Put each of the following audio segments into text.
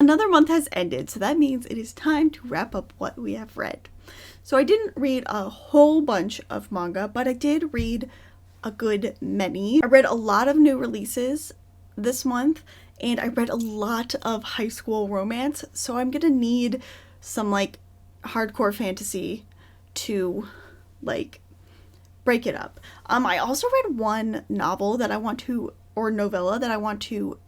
Another month has ended, so that means it is time to wrap up what we have read. So I didn't read a whole bunch of manga, but I did read a good many. I read a lot of new releases this month, and I read a lot of high school romance, so I'm gonna need some like hardcore fantasy to like break it up. I also read one novel that I want to, or novella that I want to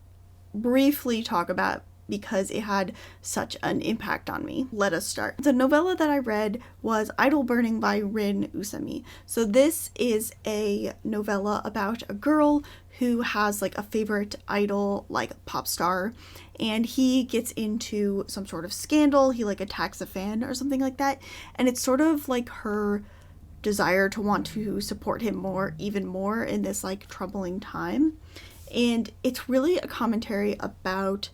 briefly talk about because it had such an impact on me. Let us start. The novella that I read was Idol Burning by Rin Usami. So this is a novella about a girl who has like a favorite idol, like pop star, and he gets into some sort of scandal. He like attacks a fan or something like that, and it's sort of like her desire to want to support him more, even more in this like troubling time. And it's really a commentary about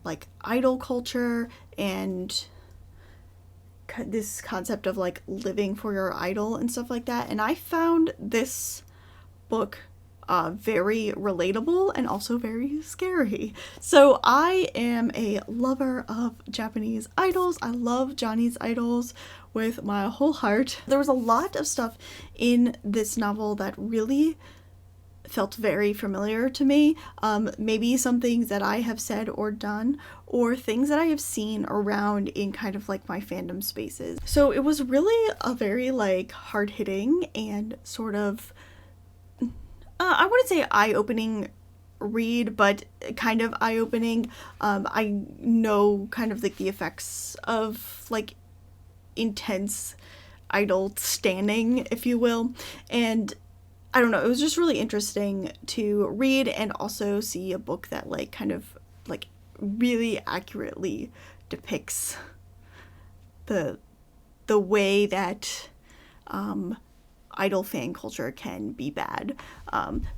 like idol culture and this concept of like living for your idol and stuff like that. And I found this book very relatable and also very scary. So I am a lover of Japanese idols. I love Johnny's idols with my whole heart. There was a lot of stuff in this novel that really felt very familiar to me. Maybe some things that I have said or done, or things that I have seen around in kind of like my fandom spaces. So it was really a very like hard-hitting and sort of I wouldn't say eye-opening read, but kind of eye-opening. I know kind of like the effects of like intense idol standing, if you will, and I don't know, it was just really interesting to read and also see a book that like kind of like really accurately depicts the way that idol fan culture can be bad.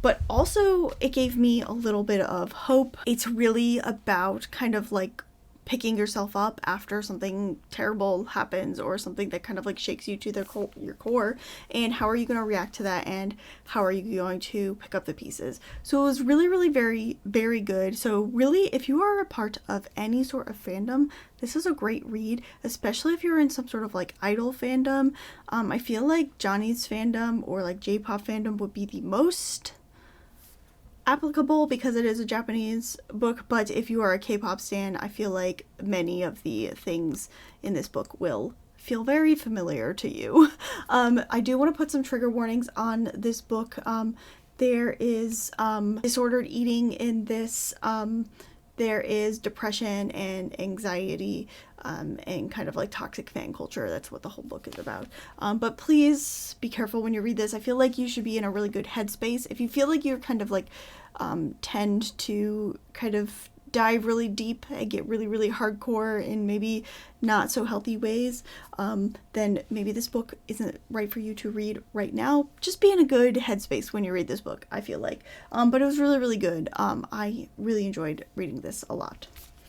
But also it gave me a little bit of hope. It's really about kind of like picking yourself up after something terrible happens or something that kind of like shakes you to your core, and how are you going to react to that, and how are you going to pick up the pieces. So it was really, really very, very good. So really, if you are a part of any sort of fandom, this is a great read, especially if you're in some sort of like idol fandom. I feel like Johnny's fandom or like J-pop fandom would be the most applicable because it is a Japanese book, but if you are a K-pop stan, I feel like many of the things in this book will feel very familiar to you. I do want to put some trigger warnings on this book. There is disordered eating in this. There is depression and anxiety and kind of like toxic fan culture. That's what the whole book is about. But please be careful when you read this. I feel like you should be in a really good headspace. If you feel like you're kind of like tend to kind of dive really deep and get really, really hardcore in maybe not so healthy ways, then maybe this book isn't right for you to read right now. Just be in a good headspace when you read this book, I feel like. But it was really, really good. I really enjoyed reading this a lot.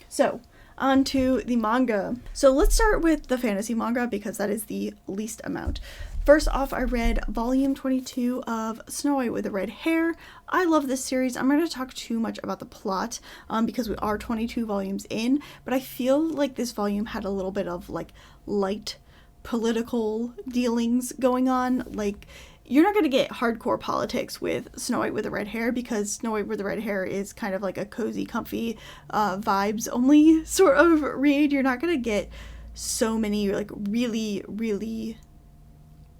So on to the manga. So let's start with the fantasy manga because that is the least amount. First off, I read volume 22 of Snow White with the Red Hair. I love this series. I'm not going to talk too much about the plot because we are 22 volumes in, but I feel like this volume had a little bit of like light political dealings going on. Like, you're not going to get hardcore politics with Snow White with the Red Hair because Snow White with the Red Hair is kind of like a cozy, comfy vibes only sort of read. You're not going to get so many like really, really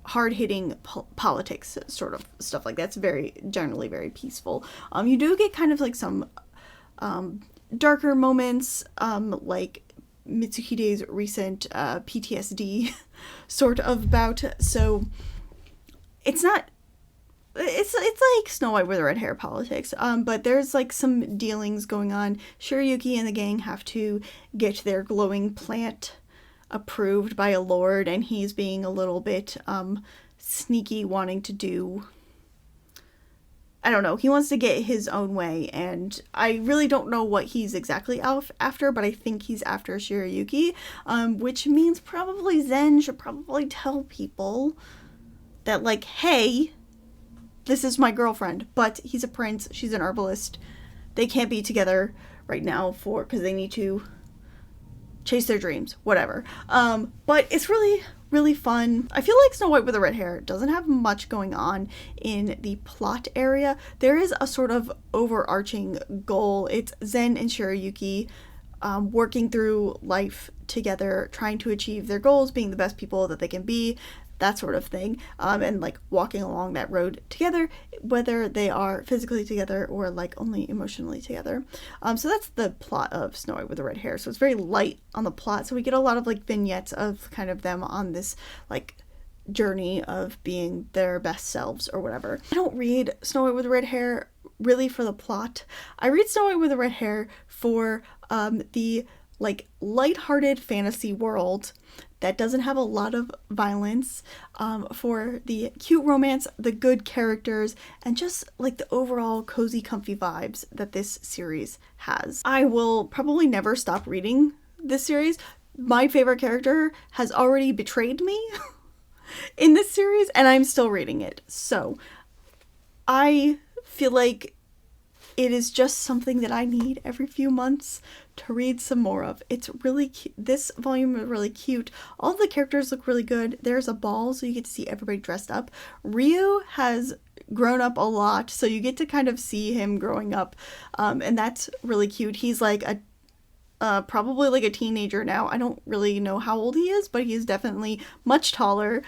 hard-hitting politics sort of stuff like that's very generally very peaceful. You do get kind of like some darker moments, like Mitsuhide's recent PTSD sort of bout. So it's not, it's like Snow White with the Red Hair politics, but there's like some dealings going on. Shirayuki and the gang have to get their glowing plant approved by a lord, and he's being a little bit sneaky, wanting to do, I don't know, he wants to get his own way, and I really don't know what he's exactly after, but I think he's after Shirayuki, which means probably Zen should probably tell people that, like, hey, this is my girlfriend, but he's a prince, she's an herbalist, they can't be together right now because they need to chase their dreams, whatever. But it's really, really fun. I feel like Snow White with the Red Hair doesn't have much going on in the plot area. There is a sort of overarching goal. It's Zen and Shirayuki working through life together, trying to achieve their goals, being the best people that they can be, that sort of thing, and like walking along that road together, whether they are physically together or like only emotionally together. So that's the plot of Snow White with the Red Hair. So it's very light on the plot. So we get a lot of like vignettes of kind of them on this like journey of being their best selves or whatever. I don't read Snow White with the Red Hair really for the plot. I read Snow White with the Red Hair for the like lighthearted fantasy world that doesn't have a lot of violence, for the cute romance, the good characters, and just like the overall cozy, comfy vibes that this series has. I will probably never stop reading this series. My favorite character has already betrayed me in this series, and I'm still reading it. So I feel like it is just something that I need every few months to read some more of. It's really cute. This volume is really cute. All the characters look really good. There's a ball, so you get to see everybody dressed up. Ryu has grown up a lot, so you get to kind of see him growing up, and that's really cute. He's like probably like a teenager now. I don't really know how old he is, but he is definitely much taller.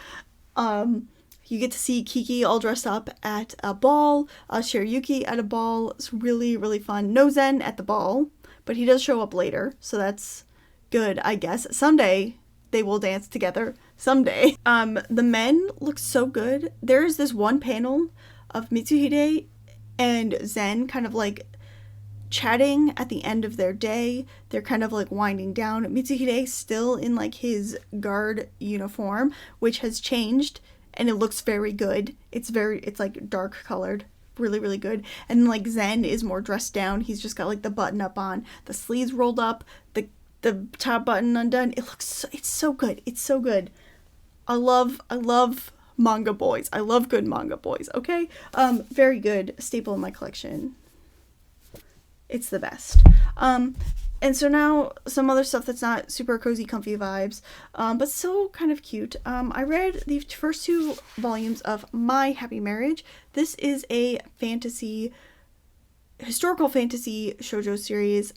You get to see Kiki all dressed up at a ball, Shirayuki at a ball. It's really, really fun. No Zen at the ball, but he does show up later, so that's good, I guess. Someday they will dance together. Someday. The men look so good. There's this one panel of Mitsuhide and Zen kind of like chatting at the end of their day. They're kind of like winding down. Mitsuhide still in like his guard uniform, which has changed, and it looks very good. It's like dark colored, really, really good. And like Zen is more dressed down. He's just got like the button up on, the sleeves rolled up, the top button undone. It's so good. It's so good. I love manga boys. I love good manga boys. Okay. Very good. Staple in my collection. It's the best. And so now some other stuff that's not super cozy, comfy vibes, but still kind of cute. I read the first 2 volumes of My Happy Marriage. This is a historical fantasy shoujo series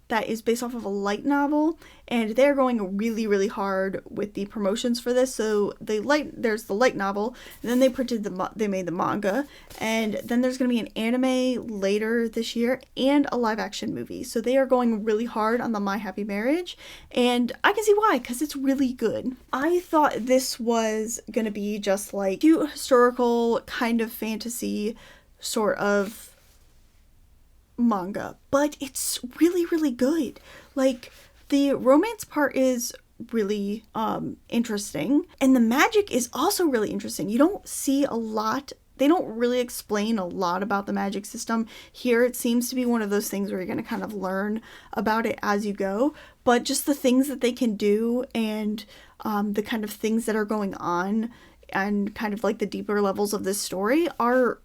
that is based off of a light novel, and they're going really, really hard with the promotions for this. So there's the light novel, and then they made the manga, and then there's going to be an anime later this year and a live action movie. So they are going really hard on the My Happy Marriage, and I can see why, because it's really good. I thought this was going to be just like cute historical kind of fantasy sort of manga, but it's really, really good. Like, the romance part is really interesting, and the magic is also really interesting. You don't see a lot. They don't really explain a lot about the magic system here. It seems to be one of those things where you're going to kind of learn about it as you go, but just the things that they can do and the kind of things that are going on and kind of like the deeper levels of this story are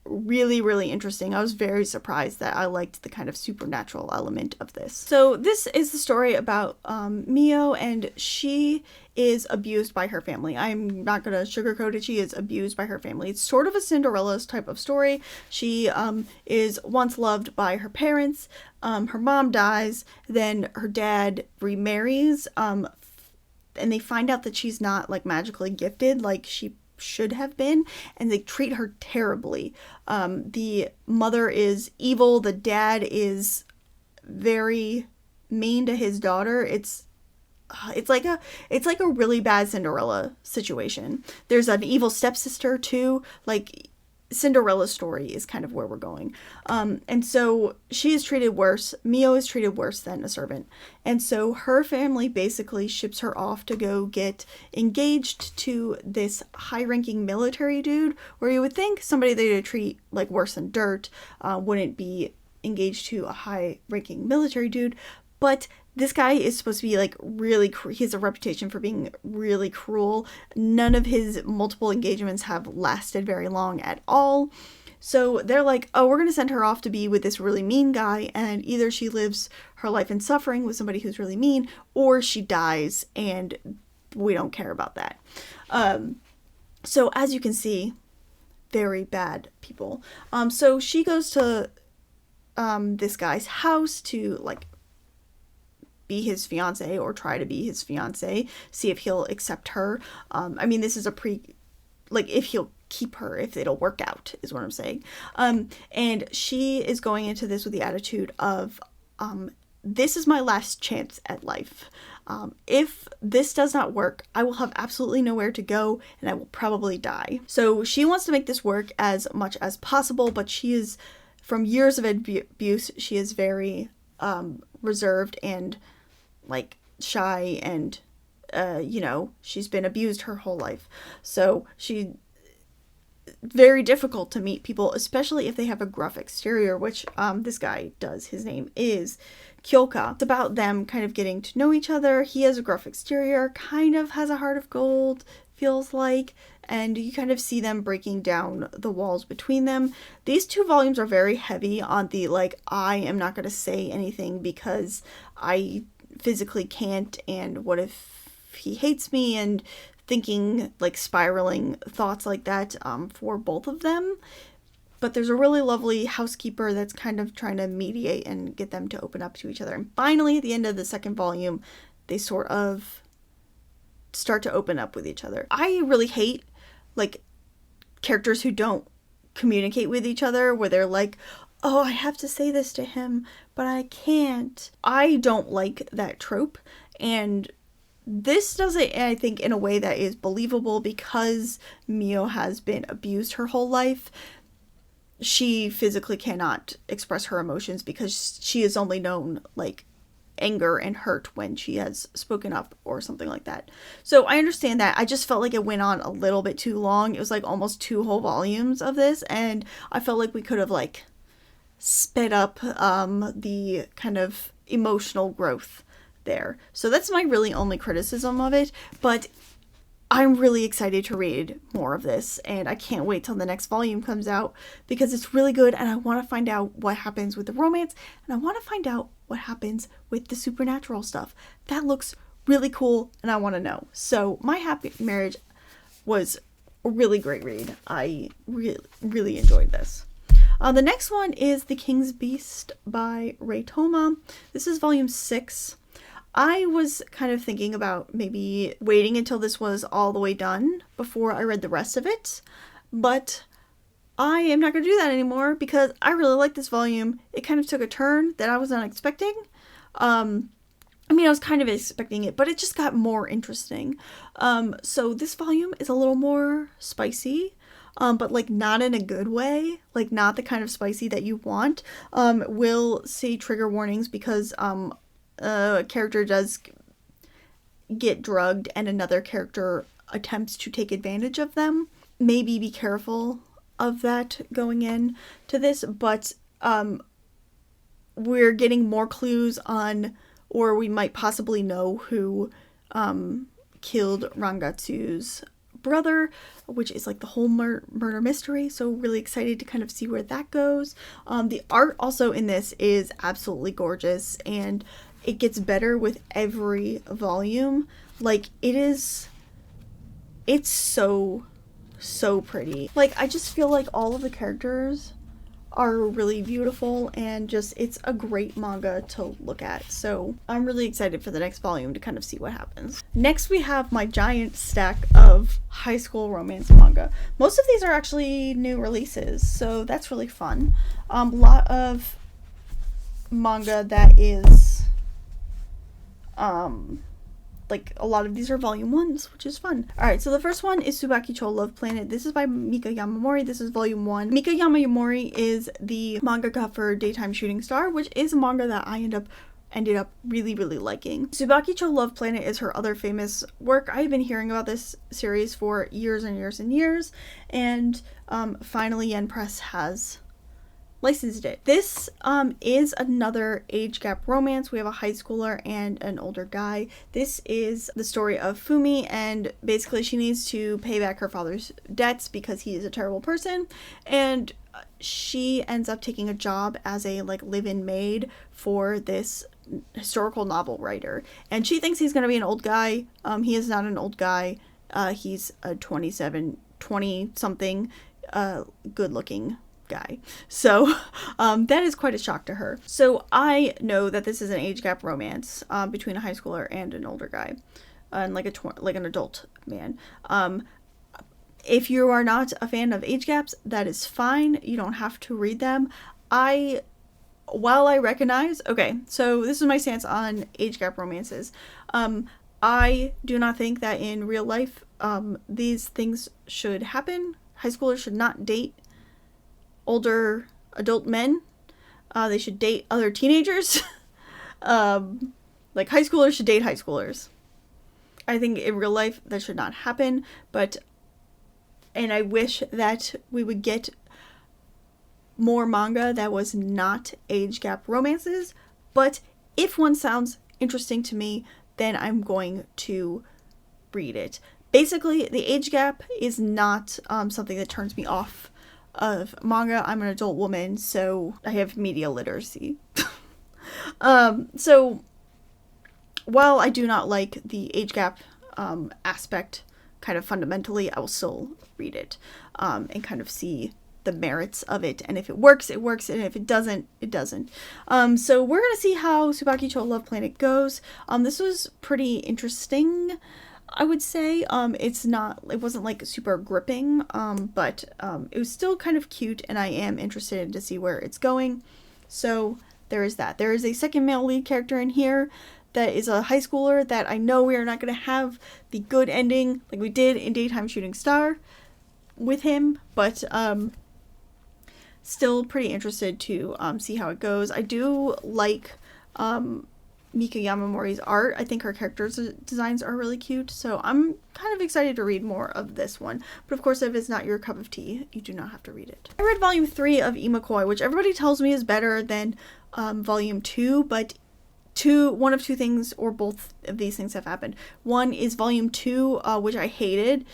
really, really interesting. I was very surprised that I liked the kind of supernatural element of this. So this is the story about Mio, and she is abused by her family. I'm not gonna sugarcoat it. She is abused by her family. It's sort of a Cinderella's type of story. She is once loved by her parents. Her mom dies, then her dad remarries, and they find out that she's not like magically gifted like she should have been, and they treat her terribly. The mother is evil. The dad is very mean to his daughter. It's like a really bad Cinderella situation. There's an evil stepsister too. Like, Cinderella's story is kind of where we're going. And so she is treated worse. Mio is treated worse than a servant. And so her family basically ships her off to go get engaged to this high-ranking military dude, where you would think somebody they would treat like worse than dirt wouldn't be engaged to a high-ranking military dude. But this guy is supposed to be like really, he has a reputation for being really cruel. None of his multiple engagements have lasted very long at all. So they're like, oh, we're going to send her off to be with this really mean guy, and either she lives her life in suffering with somebody who's really mean, or she dies, and we don't care about that. So as you can see, very bad people. So she goes to this guy's house to like be his fiance, or try to be his fiance, see if he'll accept her. I mean, this is like if he'll keep her, if it'll work out, is what I'm saying. And she is going into this with the attitude of, this is my last chance at life. If this does not work, I will have absolutely nowhere to go, and I will probably die. So she wants to make this work as much as possible, but she is, from years of abuse, she is very reserved and like shy, and she's been abused her whole life. So very difficult to meet people, especially if they have a gruff exterior, which this guy does. His name is Kyoka. It's about them kind of getting to know each other. He has a gruff exterior, kind of has a heart of gold, feels like, and you kind of see them breaking down the walls between them. These 2 volumes are very heavy on the, like, I am not going to say anything because I physically can't, and what if he hates me, and thinking, like, spiraling thoughts like that for both of them. But there's a really lovely housekeeper that's kind of trying to mediate and get them to open up to each other. And finally, at the end of the 2nd volume, they sort of start to open up with each other. I really hate, like, characters who don't communicate with each other, where they're like, oh, I have to say this to him, but I can't. I don't like that trope, and this does it, I think, in a way that is believable, because Mio has been abused her whole life. She physically cannot express her emotions because she has only known, like, anger and hurt when she has spoken up or something like that. So I understand that. I just felt like it went on a little bit too long. It was like almost 2 whole volumes of this, and I felt like we could have, like, sped up the kind of emotional growth there. So that's my really only criticism of it, but I'm really excited to read more of this, and I can't wait till the next volume comes out, because it's really good, and I want to find out what happens with the romance, and I want to find out what happens with the supernatural stuff. That looks really cool, and I want to know. So My Happy Marriage was a really great read. I really enjoyed this. The next one is The King's Beast by Ray Toma. This is volume 6. I was kind of thinking about maybe waiting until this was all the way done before I read the rest of it, but I am not going to do that anymore because I really like this volume. It kind of took a turn that I was not expecting. I was kind of expecting it, but it just got more interesting. So this volume is a little more spicy, but like not in a good way, like not the kind of spicy that you want. We'll see trigger warnings because a character does get drugged and another character attempts to take advantage of them. Maybe be careful of that going in to this, but we're getting more clues on, or we might possibly know who killed Rangatsu's brother, which is like the whole murder mystery, so really excited to kind of see where that goes. The art also in this is absolutely gorgeous, and it gets better with every volume. Like, it's so pretty. Like, I just feel like all of the characters are really beautiful, and just, it's a great manga to look at. So I'm really excited for the next volume to kind of see what happens. Next, we have my giant stack of high school romance manga. Most of these are actually new releases, so that's really fun. A lot of manga that is like a lot of these are volume 1s, which is fun. Alright, so the first one is Tsubakito Love Planet. This is by Mika Yamamori. This is volume 1. Mika Yamamori is the mangaka for Daytime Shooting Star, which is a manga that I ended up really liking. Tsubakito Love Planet is her other famous work. I've been hearing about this series for years and years, and finally Yen Press has licensed it. This is another age gap romance. We have a high schooler and an older guy. This is the story of Fumi, and basically she needs to pay back her father's debts because he is a terrible person, and she ends up taking a job as a like live-in maid for this historical novel writer, and she thinks he's going to be an old guy. He is not an old guy. He's a 20 something good looking guy. So that is quite a shock to her. So I know that this is an age gap romance between a high schooler and an older guy, and like an adult man. If you are not a fan of age gaps, that is fine. You don't have to read them. While I recognize, okay, so this is my stance on age gap romances. I do not think that in real life these things should happen. High schoolers should not date older adult men. They should date other teenagers. Like high schoolers should date high schoolers. I think in real life that should not happen, and I wish that we would get more manga that was not age gap romances, but if one sounds interesting to me, then I'm going to read it. Basically, the age gap is not something that turns me off of manga. I'm an adult woman, so I have media literacy. So while I do not like the age gap aspect kind of fundamentally, I will still read it and kind of see the merits of it, and if it works, it works, and if it doesn't, it doesn't. So we're gonna see how Tsubakito Love Planet goes. This was pretty interesting, I would say. It wasn't like super gripping, but it was still kind of cute, and I am interested to see where it's going. So there is that. There is a second male lead character in here that is a high schooler that I know we are not going to have the good ending like we did in Daytime Shooting Star with him, but still pretty interested to see how it goes. I do like Mika Yamamori's art. I think her characters' designs are really cute, so I'm kind of excited to read more of this one. But of course, if it's not your cup of tea, you do not have to read it. I read volume 3 of Imokoi, which everybody tells me is better than volume 2, but one of two things, or both of these things have happened. One is volume 2, which I hated,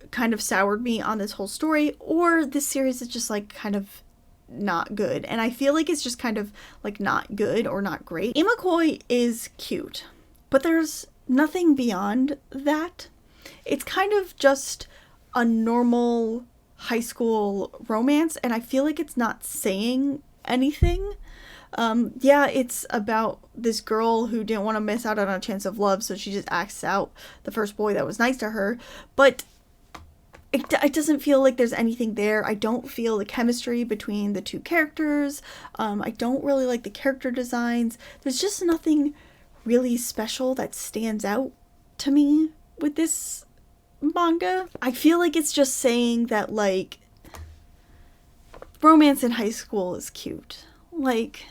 kind of soured me on this whole story, or this series is just like kind of not good, and I feel like it's just kind of like not good or not great. Imokoi is cute, but there's nothing beyond that. It's kind of just a normal high school romance, and I feel like it's not saying anything. Yeah, it's about this girl who didn't want to miss out on a chance of love, so she just asks out the first boy that was nice to her, but it doesn't feel like there's anything there. I don't feel the chemistry between the two characters. I don't really like the character designs. There's just nothing really special that stands out to me with this manga. I feel like it's just saying that, like, romance in high school is cute. Like,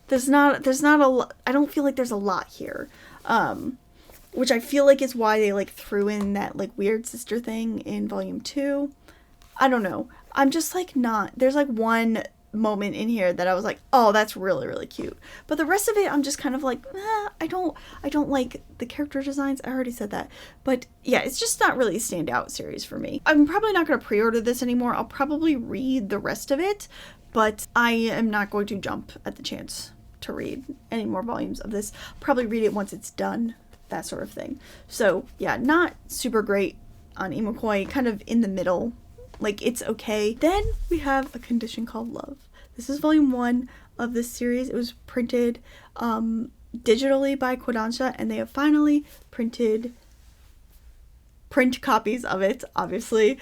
there's not a lot. I don't feel like there's a lot here. Which I feel like is why they like threw in that like weird sister thing in volume 2. I don't know. I'm just like not. There's like one moment in here that I was like, oh, that's really, really cute. But the rest of it, I'm just kind of like, I don't like the character designs. I already said that. But yeah, it's just not really a standout series for me. I'm probably not going to pre-order this anymore. I'll probably read the rest of it, but I am not going to jump at the chance to read any more volumes of this. I'll probably read it once it's done. That sort of thing. So yeah, not super great on Imokoi, kind of in the middle. Like, it's okay. Then we have A Condition Called Love. This is volume 1 of this series. It was printed digitally by Kodansha, and they have finally printed print copies of it, obviously.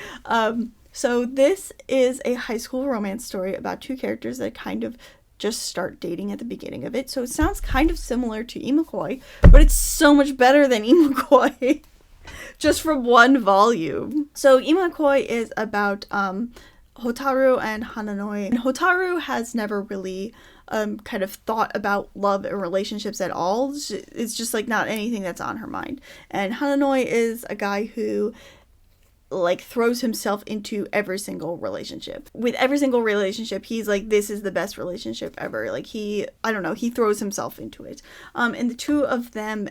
So this is a high school romance story about two characters that kind of just start dating at the beginning of it. So it sounds kind of similar to Imokoi, but it's so much better than Imokoi just from one volume. So Imokoi is about Hotaru and Hananoi. And Hotaru has never really kind of thought about love and relationships at all. It's just like not anything that's on her mind. And Hananoi is a guy who like throws himself into every single relationship. With every single relationship, he's like, this is the best relationship ever. Like he throws himself into it. And the two of them,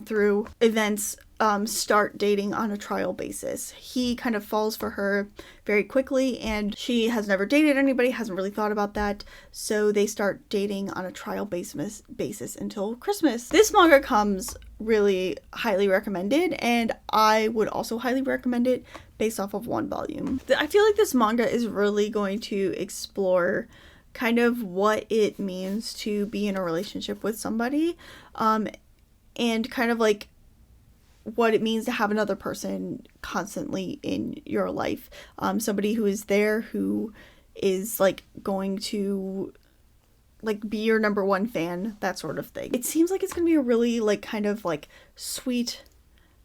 through events start dating on a trial basis. He kind of falls for her very quickly, and she has never dated anybody, hasn't really thought about that, so they start dating on a trial basis until Christmas. This manga comes really highly recommended, and I would also highly recommend it based off of one volume. I feel like this manga is really going to explore kind of what it means to be in a relationship with somebody, and kind of like what it means to have another person constantly in your life. Somebody who is there, who is like going to like be your number one fan, that sort of thing. It seems like it's gonna be a really like kind of like sweet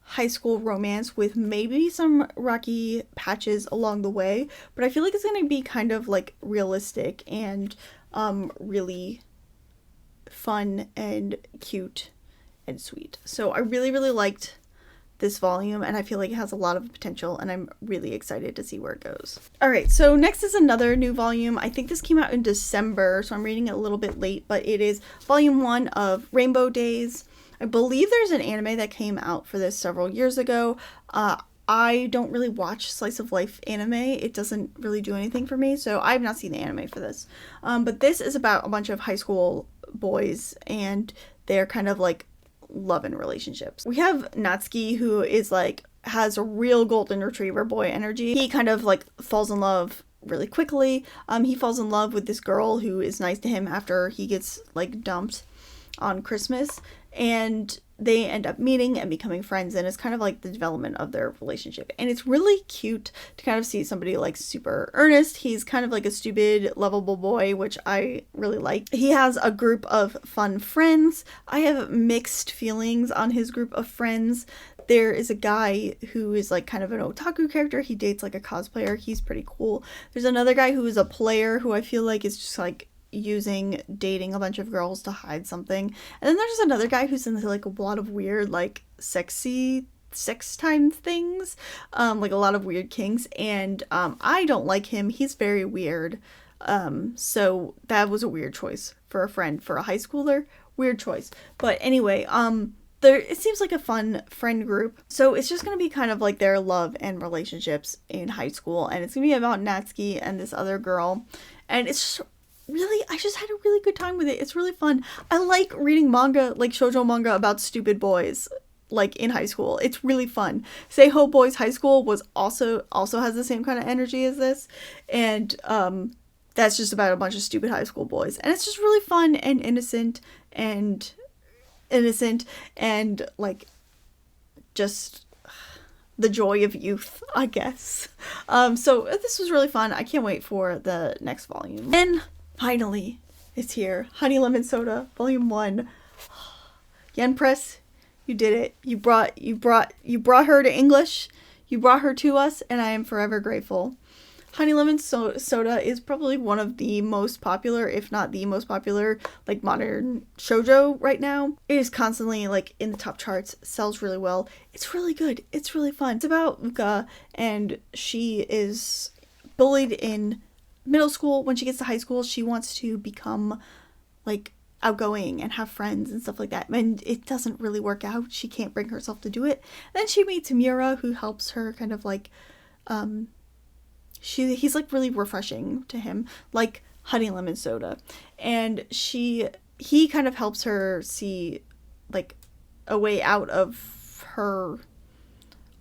high school romance with maybe some rocky patches along the way, but I feel like it's gonna be kind of like realistic and really fun and cute and sweet. So I really liked this volume, and I feel like it has a lot of potential, and I'm really excited to see where it goes. Alright, so next is another new volume. I think this came out in December, so I'm reading it a little bit late, but it is volume 1 of Rainbow Days. I believe there's an anime that came out for this several years ago. I don't really watch slice of life anime. It doesn't really do anything for me, so I have not seen the anime for this. But this is about a bunch of high school boys, and they're kind of like love and relationships. We have Natsuki, who is like has a real golden retriever boy energy. He kind of like falls in love really quickly. He falls in love with this girl who is nice to him after he gets like dumped on Christmas, and they end up meeting and becoming friends, and it's kind of like the development of their relationship. And it's really cute to kind of see somebody like super earnest. He's kind of like a stupid, lovable boy, which I really like. He has a group of fun friends. I have mixed feelings on his group of friends. There is a guy who is like kind of an otaku character. He dates like a cosplayer. He's pretty cool. There's another guy who is a player who I feel like is just like using dating a bunch of girls to hide something. And then there's another guy who's into like a lot of weird like sexy sex time things, like a lot of weird kinks, and I don't like him. He's very weird, so that was a weird choice for a friend, for a high schooler. Weird choice. But anyway, it seems like a fun friend group. So it's just going to be kind of like their love and relationships in high school, and it's going to be about Natsuki and this other girl, and it's just really, I just had a really good time with it. It's really fun. I like reading manga, like shoujo manga about stupid boys, like in high school. It's really fun. Seiho Boys High School was also has the same kind of energy as this, and that's just about a bunch of stupid high school boys, and it's just really fun and innocent and like just the joy of youth, I guess. So this was really fun. I can't wait for the next volume. And finally, it's here. Honey Lemon Soda, Volume 1. Yen Press, you did it. You brought her to English. You brought her to us, and I am forever grateful. Honey Lemon Soda is probably one of the most popular, if not the most popular, like modern shoujo right now. It is constantly like in the top charts, sells really well. It's really good. It's really fun. It's about Uka, and she is bullied in middle school. When she gets to high school, she wants to become like outgoing and have friends and stuff like that, and it doesn't really work out. She can't bring herself to do it. Then she meets Miura, who helps her kind of like he's like really refreshing to him, like Honey Lemon Soda, and he kind of helps her see like a way out of her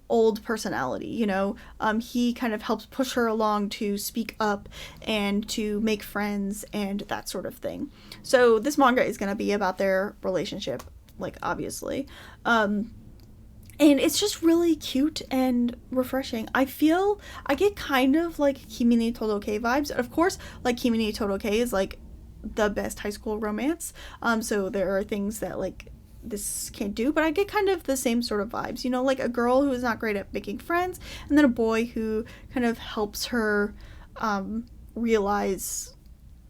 old personality, you know. He kind of helps push her along to speak up and to make friends and that sort of thing. So this manga is going to be about their relationship, like obviously, and it's just really cute and refreshing. I get kind of like Kimi ni Todoke vibes. Of course, like Kimi ni Todoke is like the best high school romance, so there are things that like this can't do, but I get kind of the same sort of vibes, you know, like a girl who is not great at making friends, and then a boy who kind of helps her realize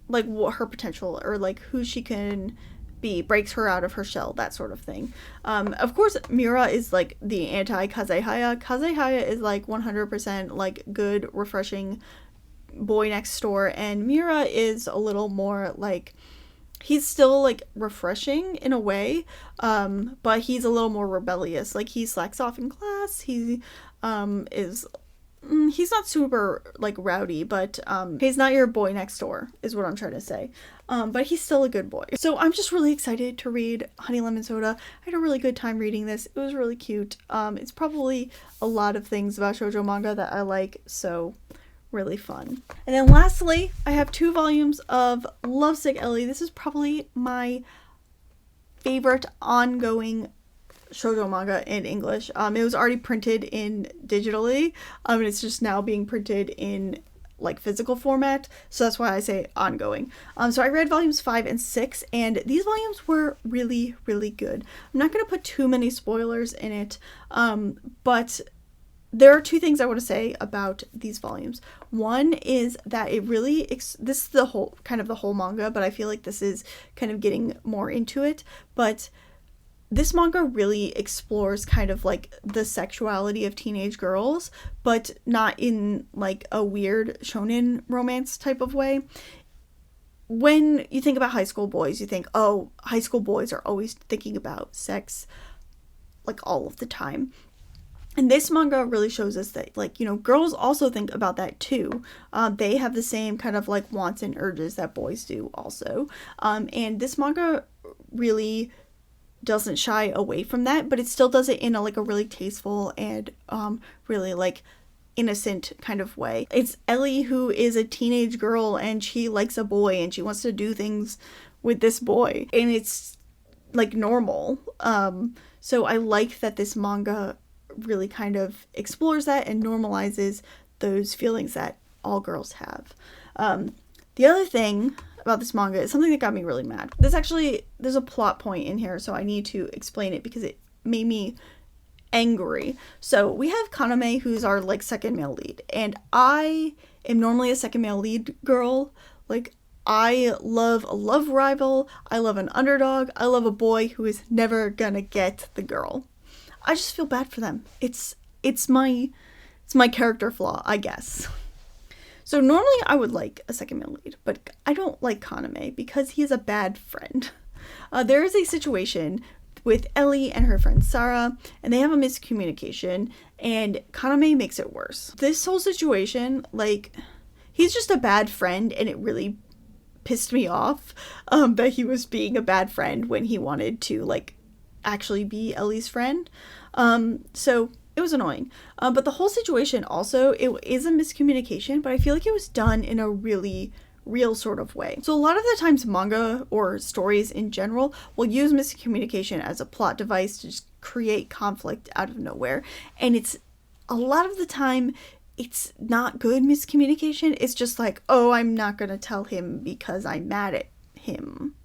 like what her potential, or like who she can be, breaks her out of her shell, that sort of thing. Of course, Miura is like the anti-Kazehaya. Kazehaya is like 100% like good, refreshing boy next door, and Miura is a little more like he's still like refreshing in a way, but he's a little more rebellious. Like he slacks off in class. He is he's not super like rowdy, but he's not your boy next door is what I'm trying to say. But he's still a good boy. So I'm just really excited to read Honey Lemon Soda. I had a really good time reading this. It was really cute. It's probably a lot of things about shoujo manga that I like, so really fun. And then lastly, I have 2 volumes of Lovesick Ellie. This is probably my favorite ongoing shoujo manga in English. It was already printed in digitally, and it's just now being printed in like physical format, so that's why I say ongoing. So I read volumes 5 and 6, and these volumes were really, really good. I'm not going to put too many spoilers in it, but there are 2 things I want to say about these volumes. One is that it really, this is the whole, kind of the whole manga, but I feel like this is kind of getting more into it, but this manga really explores kind of like the sexuality of teenage girls, but not in like a weird shonen romance type of way. When you think about high school boys, you think, oh, high school boys are always thinking about sex like all of the time. And this manga really shows us that, like, you know, girls also think about that too. They have the same kind of like wants and urges that boys do also. And this manga really doesn't shy away from that, but it still does it in a like a really tasteful and really like innocent kind of way. It's Ellie who is a teenage girl and she likes a boy and she wants to do things with this boy, and it's like normal. So I like that this manga really kind of explores that and normalizes those feelings that all girls have. The other thing about this manga is something that got me really mad. There's a plot point in here, so I need to explain it because it made me angry. So we have Kaname, who's our like second male lead, and I am normally a second male lead girl. Like, I love a love rival, I love an underdog, I love a boy who is never gonna get the girl. I just feel bad for them. It's my character flaw, I guess. So normally I would like a second male lead, but I don't like Kaname because he is a bad friend. There is a situation with Ellie and her friend Sarah, and they have a miscommunication, and Kaname makes it worse. This whole situation, like, he's just a bad friend, and it really pissed me off that he was being a bad friend when he wanted to, like, actually be Ellie's friend. So it was annoying. But the whole situation also, it is a miscommunication, but I feel like it was done in a really real sort of way. So a lot of the times manga or stories in general will use miscommunication as a plot device to just create conflict out of nowhere. And it's a lot of the time, it's not good miscommunication. It's just like, oh, I'm not going to tell him because I'm mad at him.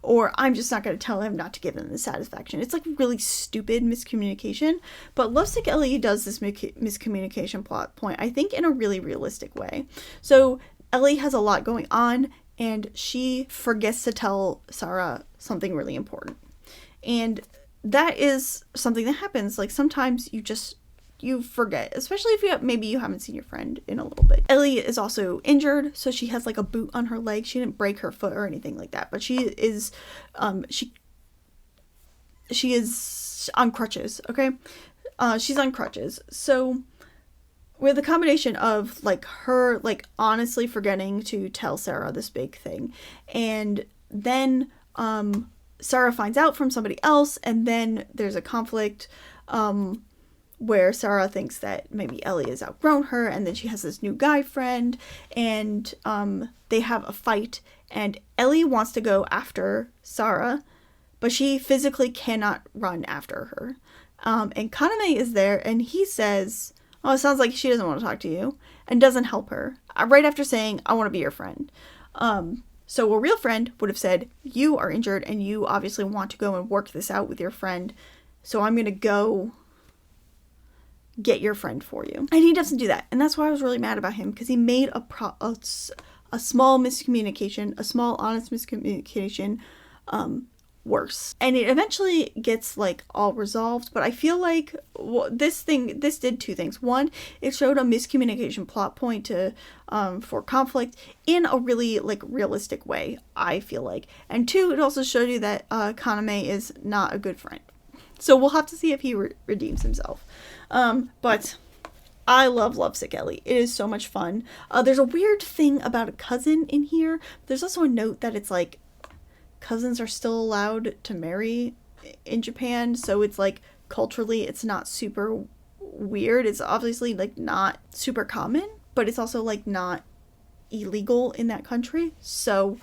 Or I'm just not going to tell him not to give him the satisfaction. It's like really stupid miscommunication. But Lovesick Ellie does this miscommunication plot point, I think, in a really realistic way. So Ellie has a lot going on, and she forgets to tell Sarah something really important. And that is something that happens. Like, sometimes you forget, especially if maybe you haven't seen your friend in a little bit. Ellie is also injured, so she has like a boot on her leg. She didn't break her foot or anything like that, but she is she is on crutches, okay? She's on crutches. So with the combination of like her like honestly forgetting to tell Sarah this big thing, and then Sarah finds out from somebody else, and then there's a conflict where Sarah thinks that maybe Ellie has outgrown her, and then she has this new guy friend, and they have a fight, and Ellie wants to go after Sarah, but she physically cannot run after her. And Kaname is there, and he says, oh, it sounds like she doesn't want to talk to you, and doesn't help her, right after saying, I want to be your friend. So a real friend would have said, you are injured, and you obviously want to go and work this out with your friend, so I'm going to go get your friend for you. And he doesn't do that. And that's why I was really mad about him, because he made a small miscommunication, a small honest miscommunication worse. And it eventually gets like all resolved, but I feel like this did two things. One, it showed a miscommunication plot point to for conflict in a really like realistic way, I feel like. And two, it also showed you that Kaname is not a good friend. So we'll have to see if he redeems himself. But I love Lovesick Ellie. It is so much fun. There's a weird thing about a cousin in here. There's also a note that it's like cousins are still allowed to marry in Japan, so it's like culturally it's not super weird. It's obviously like not super common, but it's also like not illegal in that country. So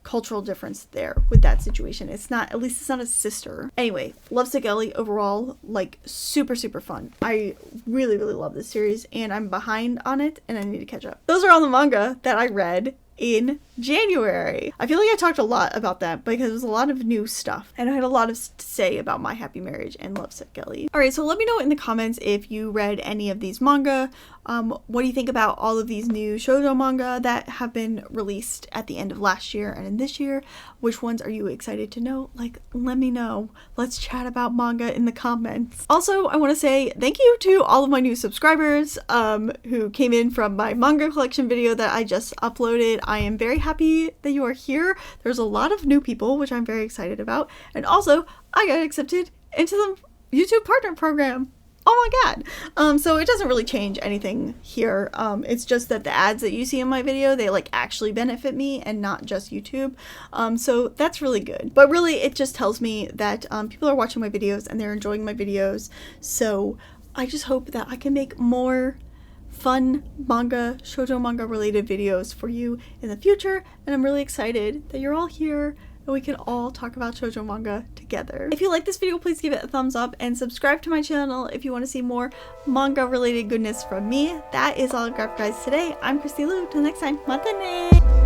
cultural difference there with that situation. It's not, at least it's not a sister. Anyway, Lovesick Ellie overall, like super fun. I really love this series and I'm behind on it and I need to catch up. Those are all the manga that I read in January. I feel like I talked a lot about that because there's a lot of new stuff and I had a lot to say about My Happy Marriage and Lovesick Ellie. Alright, so let me know in the comments if you read any of these manga. What do you think about all of these new shoujo manga that have been released at the end of last year and in this year? Which ones are you excited to know? Like, let me know. Let's chat about manga in the comments. Also, I want to say thank you to all of my new subscribers who came in from my manga collection video that I just uploaded. I am very happy that you are here. There's a lot of new people, which I'm very excited about. And also, I got accepted into the YouTube Partner Program. Oh my god. So it doesn't really change anything here. It's just that the ads that you see in my video, they like actually benefit me and not just YouTube. So that's really good. But really it just tells me that people are watching my videos and they're enjoying my videos. So I just hope that I can make more fun manga, shoujo manga related videos for you in the future. And I'm really excited that you're all here and we can all talk about shoujo manga together. If you like this video, please give it a thumbs up and subscribe to my channel if you want to see more manga related goodness from me. That is all I've got, guys, today. I'm Christy Lou. Till next time, mata ne!